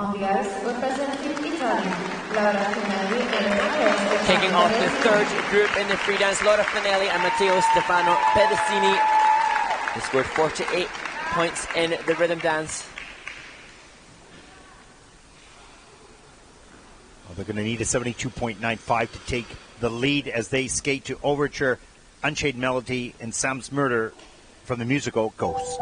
On the ice, representing Italy, Laura Finelli and Kicking off the third group in the free dance, Laura Finelli and Matteo Stefano Pedesini. They scored 48 points in the rhythm dance. Well, they're going to need a 72.95 to take the lead as they skate to Overture, Unchained Melody, and Sam's Murder from the musical Ghost.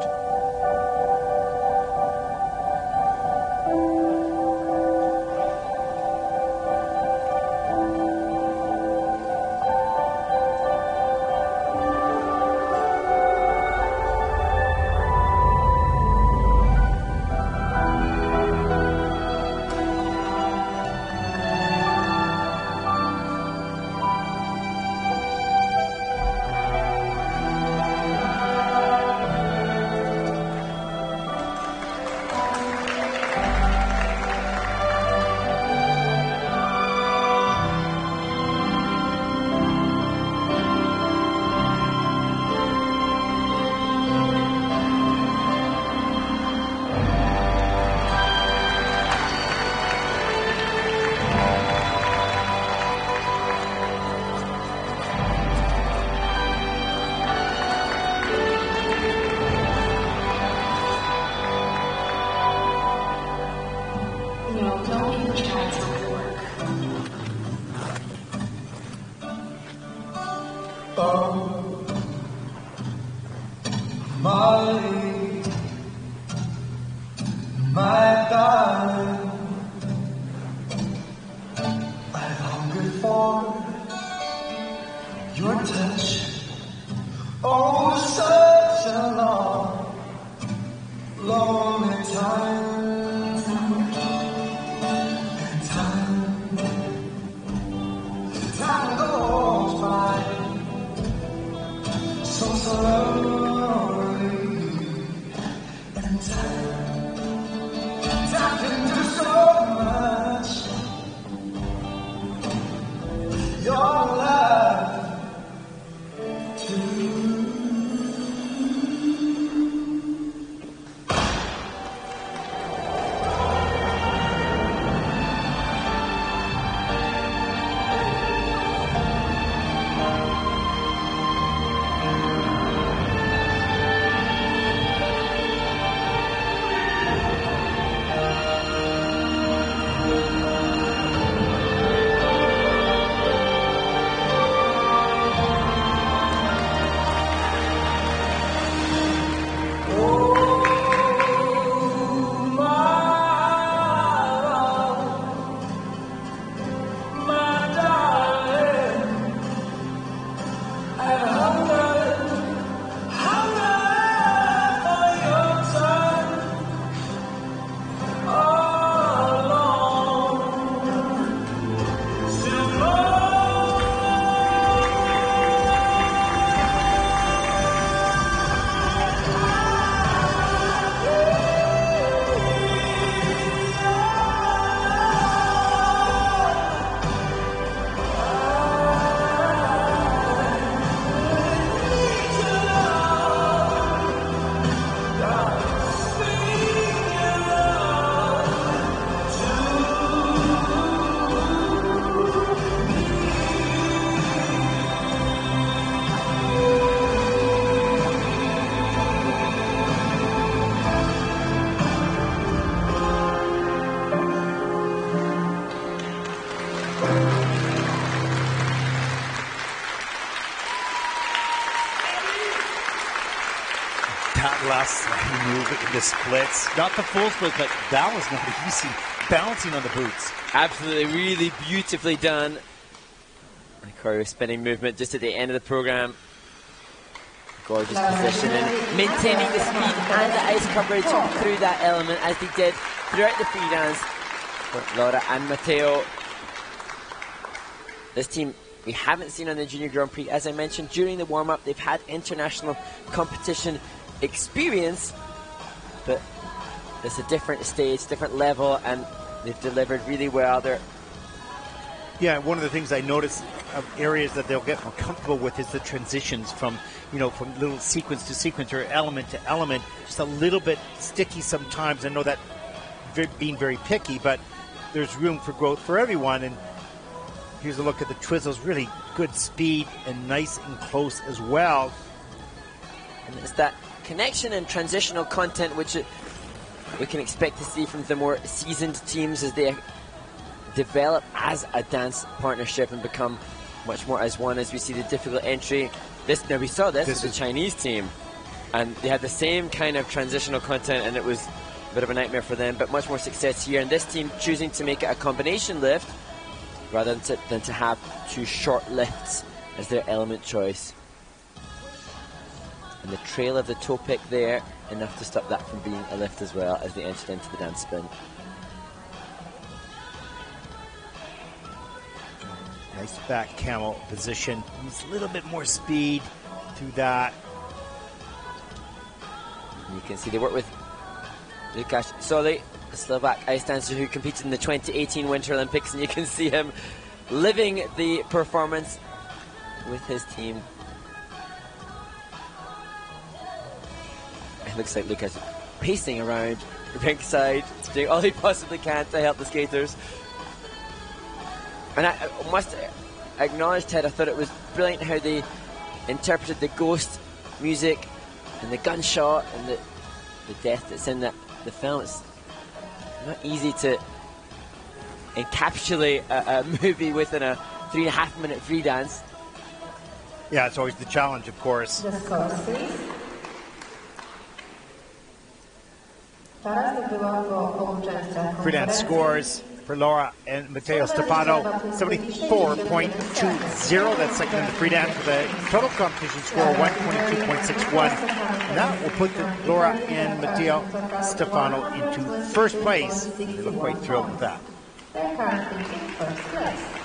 The splits, not the full split, but that was not easy. Balancing on the boots. Absolutely, really beautifully done. And choreo spinning movement just at the end of the program. Gorgeous position and maintaining the speed and the ice coverage through that element as they did throughout the free dance for Laura and Matteo. This team we haven't seen on the Junior Grand Prix. As I mentioned during the warm-up, they've had international competition experience, but it's a different stage, different level, and they've delivered really well. Yeah, one of the things I noticed of areas that they'll get more comfortable with is the transitions from, from little sequence to sequence or element to element. Just a little bit sticky sometimes. I know that being very picky, but there's room for growth for everyone. And here's a look at the twizzles. Really good speed and nice and close as well. And it's that connection and transitional content which we can expect to see from the more seasoned teams as they develop as a dance partnership and become much more as one, as we see the difficult entry. Now we saw this with the Chinese team, and they had the same kind of transitional content, and it was a bit of a nightmare for them, but much more success here. And this team choosing to make it a combination lift rather than to have two short lifts as their element choice. And the trail of the toe pick there, enough to stop that from being a lift as well as they entered into the dance spin. Nice back camel position. Needs a little bit more speed through that. And you can see they work with Lukáš Solý, a Slovak ice dancer who competed in the 2018 Winter Olympics, and you can see him living the performance with his team. It looks like Lukáš pacing around the ringside, doing all he possibly can to help the skaters. And I must acknowledge, Ted, I thought it was brilliant how they interpreted the ghost music and the gunshot and the death that's in the film. It's not easy to encapsulate a movie within a 3.5-minute free dance. Yeah, it's always the challenge, of course. Free dance scores for Laura and Matteo Stefano, 74.20. That's second in the free dance with a total competition score of 122.61. And that will put Laura and Matteo Stefano into first place. They look quite thrilled with that. They're currently in first place.